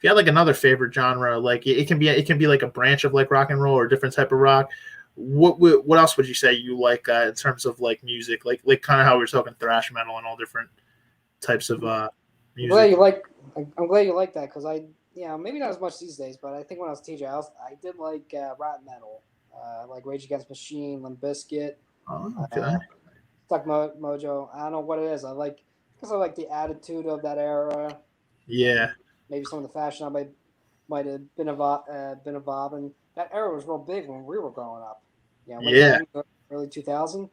had like another favorite genre, like it can be like a branch of like rock and roll or a different type of rock. What else would you say you like in terms of like music, like kind of how we were talking thrash metal and all different types of music? I'm glad you like that because maybe not as much these days, but I think when I was a teenager, I did like rap metal, like Rage Against the Machine, Limp Bizkit, Oh, okay. Stuck Mojo. I don't know what it is. I like because I like the attitude of that era. Yeah. Maybe some of the fashion I might have been evolving. That era was real big when we were growing up. Yeah, late Yeah. 90s, early 2000.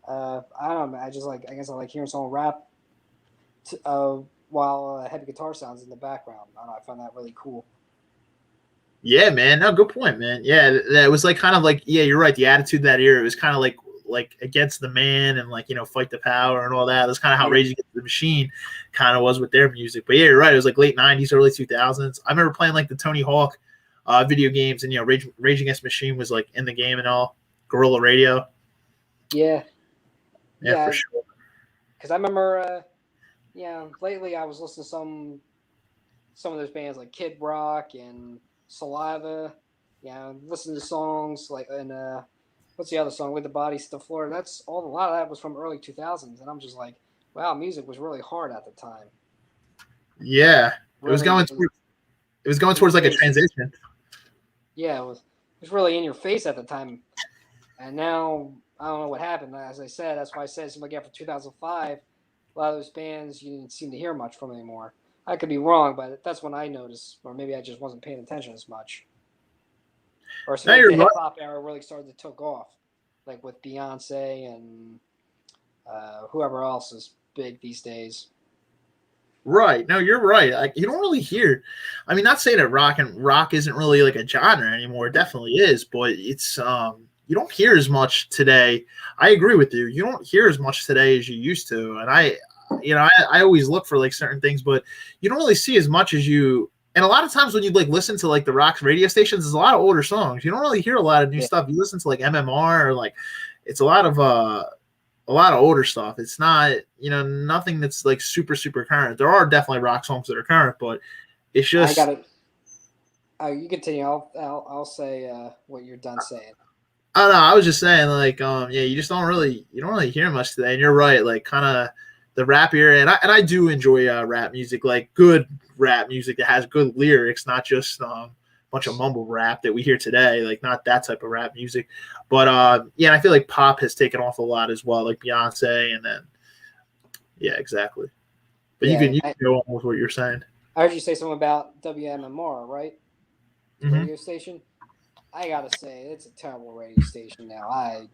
I don't know. I guess I like hearing someone rap while heavy guitar sounds in the background. I don't know. I find that really cool. Yeah, man. No, good point, man. Yeah, that was like kind of like, yeah, you're right. The attitude of that era, it was kind of like against the man and like, fight the power and all that. That's kind of how Rage Against the Machine kind of was with their music. But yeah, you're right. It was like late 90s, early 2000s. I remember playing like the Tony Hawk video games, and Rage Against the Machine was like in the game and all. Guerrilla Radio. Yeah. Yeah, for sure. Because I remember, lately I was listening to some of those bands like Kid Rock and Saliva. Yeah, listening to songs like what's the other song, With the Body to the Floor? A lot of that was from early 2000s, and I'm just like, wow, music was really hard at the time. Yeah, it was going towards like a transition. Yeah, it was really in your face at the time, and now I don't know what happened. As I said, that's why I said it seemed like after 2005, a lot of those bands you didn't seem to hear much from anymore. I could be wrong, but that's when I noticed, or maybe I just wasn't paying attention as much. Or so the hip hop era really started to take off, like with Beyonce and whoever else is big these days. Right. No, you're right. Like, you don't really hear. I mean, not saying that rock isn't really like a genre anymore. It definitely is, but it's you don't hear as much today. I agree with you. You don't hear as much today as you used to, and I always look for like certain things, but you don't really see as much as you. And a lot of times when you like listen to like the rock's radio stations, there's a lot of older songs. You don't really hear a lot of new stuff. You listen to like MMR or like it's a lot of older stuff. It's not, nothing that's like super, super current. There are definitely rock songs that are current, but it's just. I got it. You continue. I'll say what you're done saying. I don't know. I was just saying, like, you just don't really hear much today. And you're right, like, kind of the rap era, and I do enjoy rap music, like good rap music that has good lyrics, not just a bunch of mumble rap that we hear today, like not that type of rap music. But I feel like pop has taken off a lot as well, like Beyonce, and then exactly. But you can go on with what you're saying. I heard you say something about WMMR, right? Mm-hmm. Radio station. I gotta say, it's a terrible radio station now.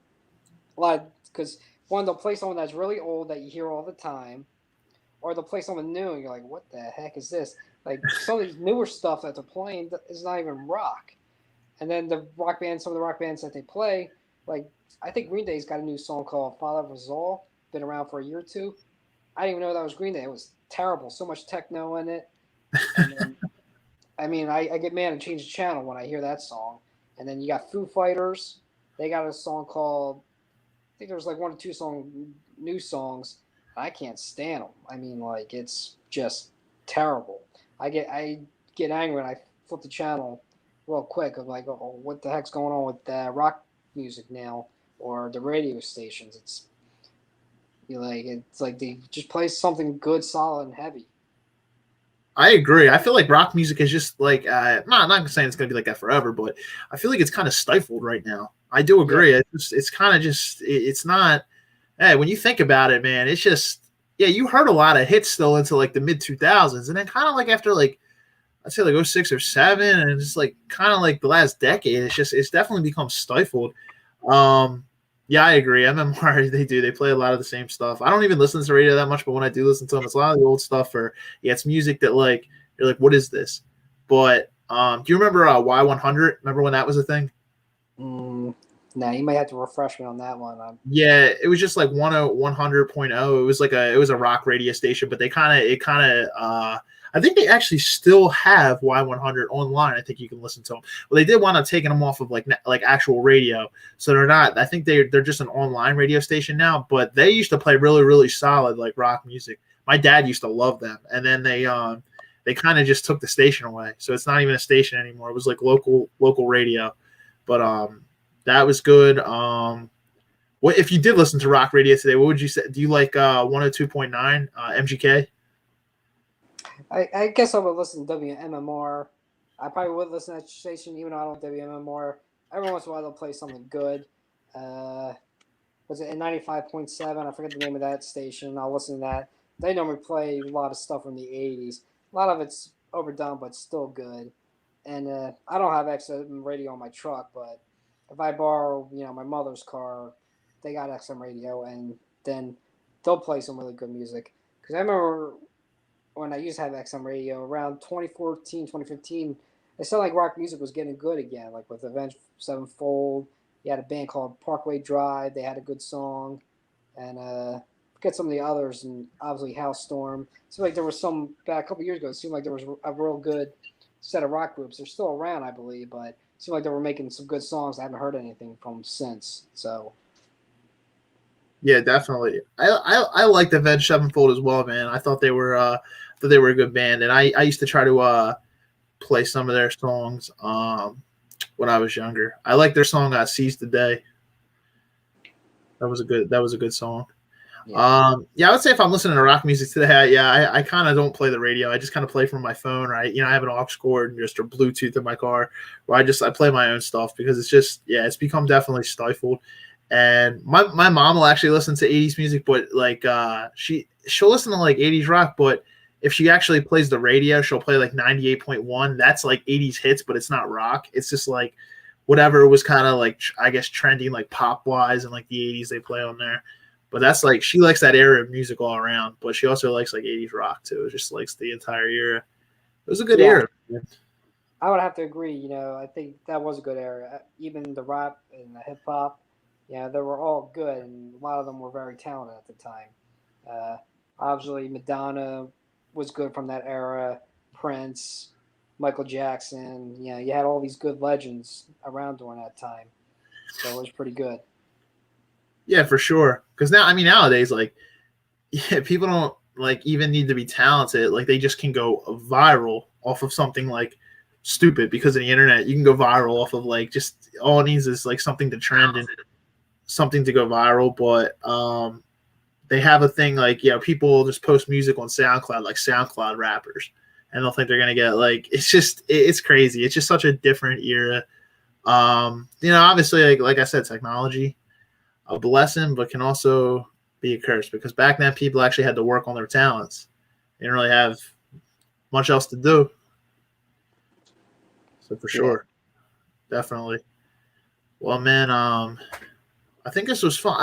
Because one, they'll play someone that's really old that you hear all the time, or they'll play someone new and you're like, what the heck is this? Like some of these newer stuff that they're playing is not even rock. And then some of the rock bands that they play, like I think Green Day's got a new song called Father of Us All, been around for a year or two. I didn't even know that was Green Day. It was terrible. So much techno in it. And then, I get mad and change the channel when I hear that song. And then you got Foo Fighters. They got a song called, I think there's like one or two new songs. I can't stand them. It's just terrible. I get angry when I flip the channel real quick. I'm like, oh, what the heck's going on with rock music now, or the radio stations? It's like they just play something good, solid, and heavy. I agree. I feel like rock music is just like not saying it's gonna be like that forever, but I feel like it's kind of stifled right now. I do agree. Yeah. It's kind of just it's not. Hey, when you think about it, man, it's just you heard a lot of hits still into like the mid 2000s, and then kind of like after like I'd say like 06 or 07, and it's like kind of like the last decade. It's definitely become stifled. Yeah, I agree. MMR, they play a lot of the same stuff. I don't even listen to the radio that much, but when I do listen to them, it's a lot of the old stuff, or it's music that like you're like, what is this? But do you remember Y100? Remember when that was a thing? No, you might have to refresh me on that one. Yeah, it was just like 100.0. It was like it was a rock radio station, but I think they actually still have Y100 online. I think you can listen to them. Well, they did wind up taking them off of like actual radio, so they're not. I think they're just an online radio station now. But they used to play really, really solid like rock music. My dad used to love them, and then they kind of just took the station away, so it's not even a station anymore. It was like local radio, but that was good. What if you did listen to rock radio today? What would you say? Do you like 102.9 MGK? I guess I would listen to WMMR. I probably would listen to that station, even though I don't WMMR. Every once in a while, they'll play something good. Was it in 95.7? I forget the name of that station. I'll listen to that. they normally play a lot of stuff from the 80s. A lot of it's overdone, but still good. And I don't have XM radio on my truck, but if I borrow, my mother's car, they got XM radio, and then they'll play some really good music. Because I remember when I used to have XM radio around 2014, 2015, it sounded like rock music was getting good again, like with Avenged Sevenfold. You had a band called Parkway Drive. They had a good song. And forget some of the others, and obviously House Storm. It seemed like there was back a couple years ago, it seemed like there was a real good set of rock groups. They're still around, I believe, but it seemed like they were making some good songs. I haven't heard anything from them since. So, yeah, definitely. I liked Avenged Sevenfold as well, man. I thought they were a good band, and I used to try to play some of their songs when I was younger. I liked their song "Seize the Day." That was a good song. Yeah. I would say if I'm listening to rock music today, I kind of don't play the radio. I just kind of play from my phone, right? I have an aux cord and just a Bluetooth in my car where I play my own stuff because it's just, it's become definitely stifled. And my mom will actually listen to 80s music, but like she'll listen to like 80s rock, but if she actually plays the radio, she'll play like 98.1. That's like 80s hits, but it's not rock. It's just like whatever was kind of like, I guess, trending like pop wise and like the 80s they play on there. But that's like, she likes that era of music all around, but she also likes like 80s rock too. It just likes the entire era. It was a good era. Man. I would have to agree. I think that was a good era. Even the rap and the hip hop, they were all good, and a lot of them were very talented at the time. Obviously, Madonna was good from that era. Prince, Michael Jackson. You had all these good legends around during that time, so it was pretty good. Yeah, for sure. Because nowadays, like, people don't like even need to be talented. Like, they just can go viral off of something like stupid because of the internet. You can go viral off of like just all it needs is like something to trend and something to go viral. But they have a thing like people just post music on SoundCloud, like SoundCloud rappers, and they'll think they're gonna get like it's crazy. It's just such a different era. Obviously, like I said, technology. A blessing, but can also be a curse because back then people actually had to work on their talents. They didn't really have much else to do. So for sure, definitely. Well, man, I think this was fun.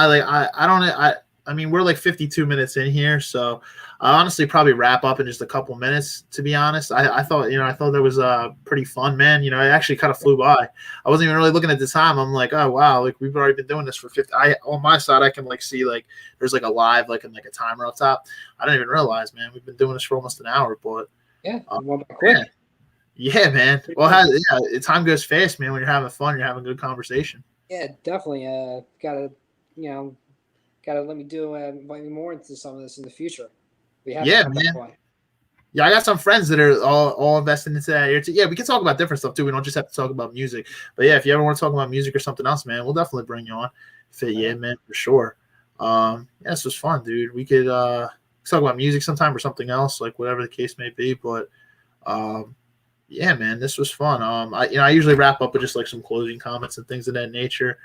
I mean, we're like 52 minutes in here, so I honestly probably wrap up in just a couple minutes. To be honest, I thought that was pretty fun, man. It actually kind of flew by. I wasn't even really looking at the time. I'm like, oh wow, like we've already been doing this for 50. On my side, I can like see like there's like a live like and like a timer up top. I didn't even realize, man, we've been doing this for almost an hour. But quick. Yeah, man. Well, time goes fast, man. When you're having fun, you're having a good conversation. Yeah, definitely. Gotta let me invite me more into some of this in the future. Man. Yeah, I got some friends that are all invested into that area too. Yeah, we can talk about different stuff too. We don't just have to talk about music. But yeah, if you ever want to talk about music or something else, man, we'll definitely bring you on. Man, for sure. This was fun, dude. We could talk about music sometime or something else, like whatever the case may be. But yeah, man, this was fun. I usually wrap up with just like some closing comments and things of that nature.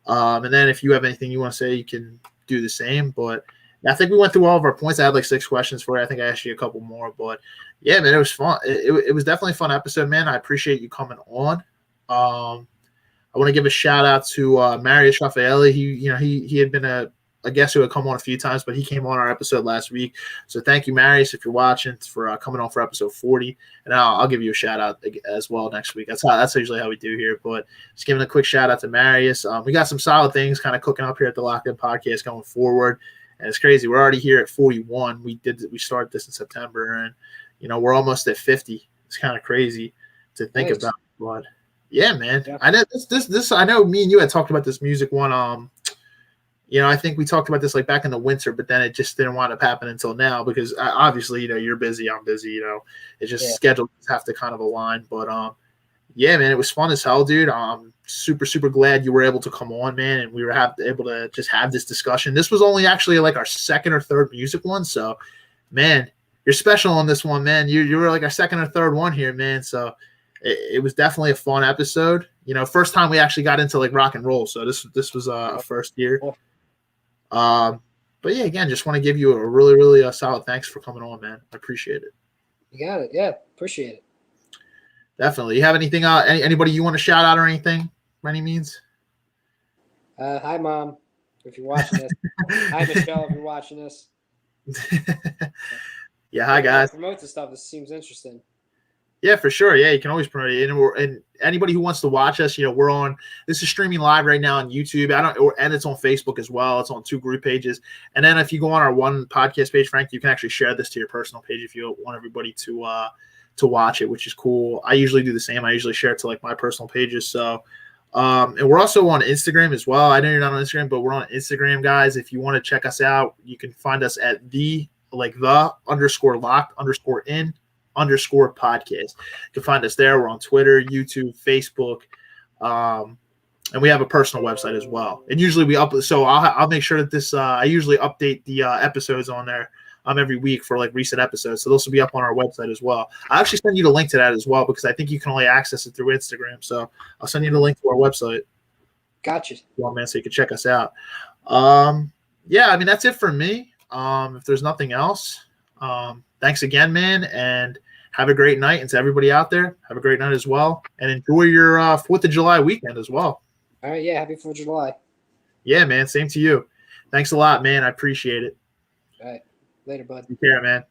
And then if you have anything you want to say, you can do the same. But I think we went through all of our points. I had like 6 questions for you. I think I asked you a couple more, but yeah, man, it was fun. It was definitely a fun episode, man. I appreciate you coming on. I want to give a shout out to Marius Raffaelli. He had been a guest who had come on a few times, but he came on our episode last week. So thank you, Marius, if you're watching, for coming on for episode 40. And I'll give you a shout out as well next week. That's usually how we do here. But just giving a quick shout out to Marius. We got some solid things kind of cooking up here at the Locked In Podcast going forward. And it's crazy. We're already here at 41. We started this in September, and we're almost at 50. It's kind of crazy to think about. But yeah, man. Yeah. I know this. I know me and you had talked about this music one. I think we talked about this like back in the winter, but then it just didn't wind up happening until now because obviously, you're busy. I'm busy. It's just schedules have to kind of align. But yeah, man, it was fun as hell, dude. Super, super glad you were able to come on, man, and we were able to just have this discussion. This was only actually like our second or third music one, so man, you're special on this one, man. You were like our second or third one here, man. So it was definitely a fun episode. First time we actually got into like rock and roll, so this was a first year. But yeah, again, just want to give you a really, really solid thanks for coming on, man. I appreciate it. You got it. Yeah, appreciate it. Definitely. You have anything? Anybody you want to shout out or anything? By any means? Hi, Mom, if you're watching this. Hi, Michelle, if you're watching this. Yeah, hi guys. Promote the stuff. This seems interesting. Yeah, for sure. Yeah, you can always promote it. And anybody who wants to watch us, we're on. This is streaming live right now on YouTube. And it's on Facebook as well. It's on 2 group pages. And then if you go on our one podcast page, Frank, you can actually share this to your personal page if you want everybody to watch it, which is cool. I usually do the same. I usually share it to like my personal pages. So, and we're also on Instagram as well. I know you're not on Instagram, but we're on Instagram, guys. If you want to check us out, you can find us at the _locked_in_podcast. You can find us there. We're on Twitter, YouTube, Facebook, and we have a personal website as well. And usually we upload. So I'll make sure that this. I usually update the episodes on there every week for like recent episodes. So those will be up on our website as well. I'll actually send you the link to that as well because I think you can only access it through Instagram. So I'll send you the link to our website. Gotcha. Well, man, so you can check us out. Yeah, I mean that's it for me. If there's nothing else. Thanks again, man, and have a great night. And to everybody out there, have a great night as well. And enjoy your 4th of July weekend as well. All right, yeah, happy 4th of July. Yeah, man, same to you. Thanks a lot, man. I appreciate it. All right, later, bud. Take care, man.